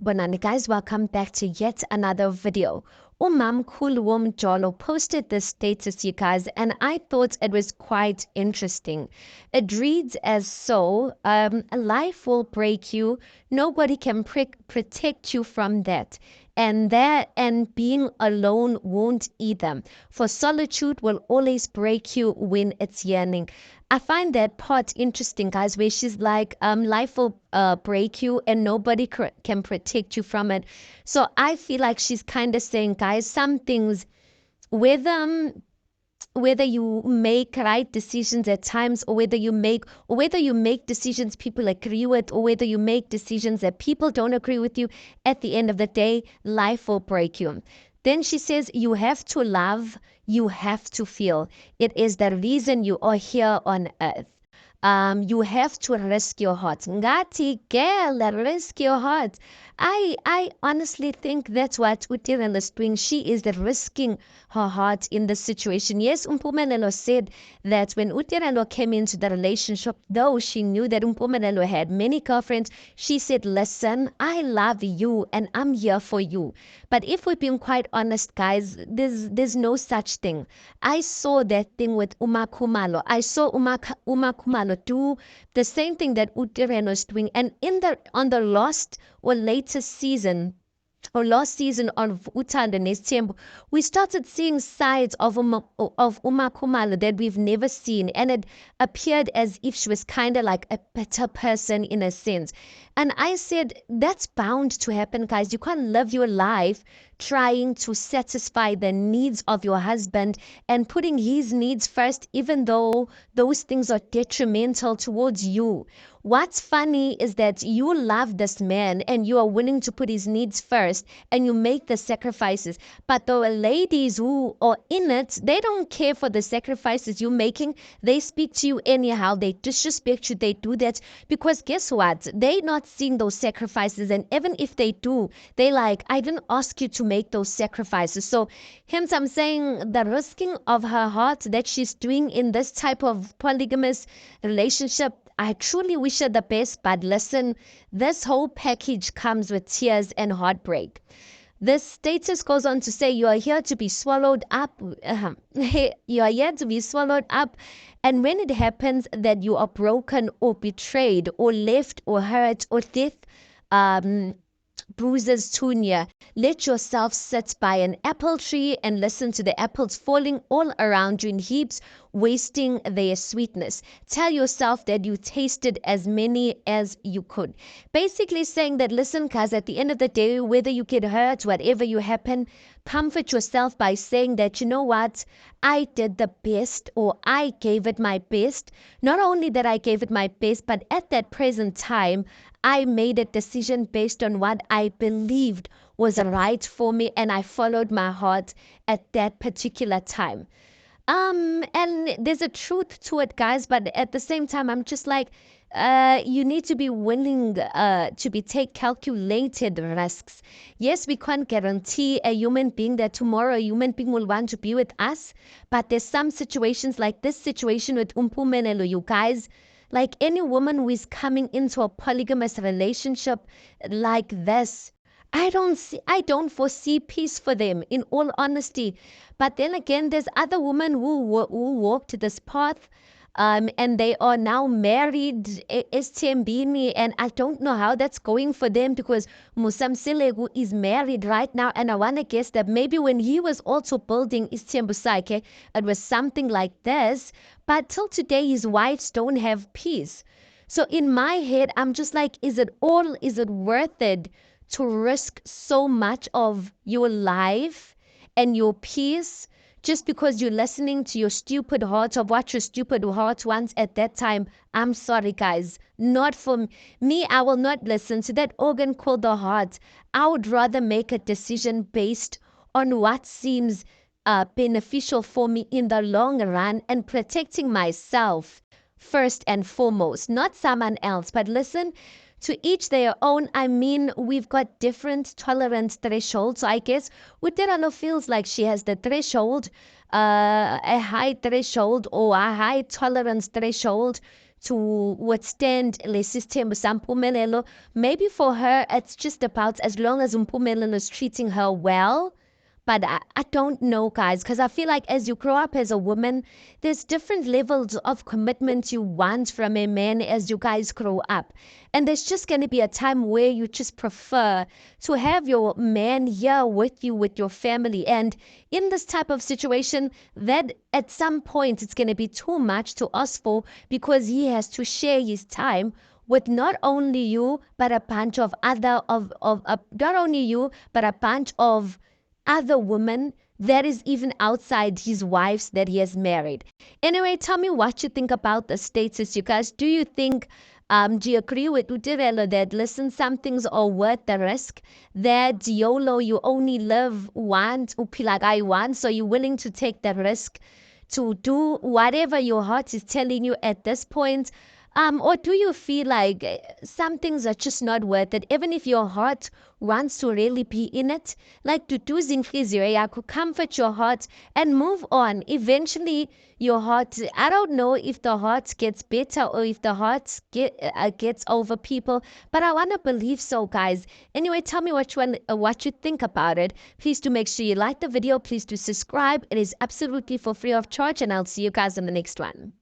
Bonani guys, welcome back to yet another video. Umam Kulwum Jolo posted this status, you guys, and I thought it was quite interesting. It reads as so, life will break you. Nobody can protect you from that. And being alone won't either. For solitude will always break you when it's yearning. I find that part interesting, guys, where she's like, life will break you and nobody can protect you from it. So I feel like she's kind of saying, guys, some things, whether whether you make right decisions at times or whether you make decisions people agree with or whether you make decisions that people don't agree with you, at the end of the day, life will break you. Then she says, you have to love, you have to feel. It is the reason you are here on earth. You have to risk your heart. Ngati girl, risk your heart. I honestly think that's what Tirelo is doing. She is risking her heart in this situation. Yes, Umpumelelo said that when Tirelo came into the relationship, though she knew that Umpumelelo had many girlfriends, she said, listen, I love you and I'm here for you. But if we're being quite honest, guys, there's no such thing. I saw that thing with Umakumalo. I saw Umakumalo do the same thing that Tirelo is doing. And on the last or latest season, or last season of Utanda Nestembo, we started seeing sides of Umakumalo that we've never seen, and it appeared as if she was kind of like a better person in a sense. And I said, that's bound to happen, guys. You can't live your life trying to satisfy the needs of your husband and putting his needs first, even though those things are detrimental towards you. What's funny is that you love this man and you are willing to put his needs first and you make the sacrifices. But the ladies who are in it, they don't care for the sacrifices you're making. They speak to you anyhow. They disrespect you. They do that because guess what? They're not seeing those sacrifices. And even if they do, they like, I didn't ask you to make those sacrifices. So hence I'm saying the risking of her heart that she's doing in this type of polygamous relationship, I truly wish her the best, but listen, this whole package comes with tears and heartbreak. This status goes on to say, you are here to be swallowed up. You are here to be swallowed up. And when it happens that you are broken or betrayed or left or hurt or death, bruises too near. Let yourself sit by an apple tree and listen to the apples falling all around you in heaps, wasting their sweetness. Tell yourself that you tasted as many as you could. Basically saying that, listen, guys, at the end of the day, whether you get hurt, whatever you happen, comfort yourself by saying that, you know what, I did the best or I gave it my best. Not only that I gave it my best, but at that present time, I made a decision based on what I believed was right for me and I followed my heart at that particular time. And there's a truth to it, guys, but at the same time, I'm just like, you need to be willing to take calculated risks. Yes, we can't guarantee a human being that tomorrow a human being will want to be with us, but there's some situations like this situation with Umpumelelo, you guys. Like any woman who is coming into a polygamous relationship like this, I don't foresee peace for them, in all honesty. But then again, there's other women who walked this path, and they are now married, Estembini, and I don't know how that's going for them because Musam Silegu is married right now, and I want to guess that maybe when he was also building Istembusake, it was something like this, but till today his wives don't have peace. So in my head, I'm just like, is it worth it to risk so much of your life and your peace just because you're listening to your stupid heart of what your stupid heart wants at that time? I'm sorry, guys. Not for me. I will not listen to that organ called the heart. I would rather make a decision based on what seems beneficial for me in the long run and protecting myself first and foremost, not someone else. But listen, to each their own. I mean, we've got different tolerance thresholds. So I guess Uterano feels like she has the threshold, a high threshold or a high tolerance threshold to withstand le system sampumelelo. Maybe for her it's just about as long as Mpumelelo is treating her well. But I don't know, guys, because I feel like as you grow up as a woman, there's different levels of commitment you want from a man as you guys grow up. And there's just going to be a time where you just prefer to have your man here with you, with your family. And in this type of situation, that at some point it's going to be too much to ask for because he has to share his time with not only you, but a bunch of other, not only you, but a bunch of other woman that is even outside his wives that he has married. Anyway, tell me what you think about the status, you guys. Do you think, do you agree with Tirelo that listen, some things are worth the risk? That YOLO, you only live once, upilagai once, so you're willing to take the risk to do whatever your heart is telling you at this point? Or do you feel like some things are just not worth it, even if your heart wants to really be in it? Like to do zinhliziyo could comfort your heart and move on. Eventually, your heart, I don't know if the heart gets better or if the heart gets over people, but I want to believe so, guys. Anyway, tell me what you think about it. Please do make sure you like the video. Please do subscribe. It is absolutely for free of charge, and I'll see you guys in the next one.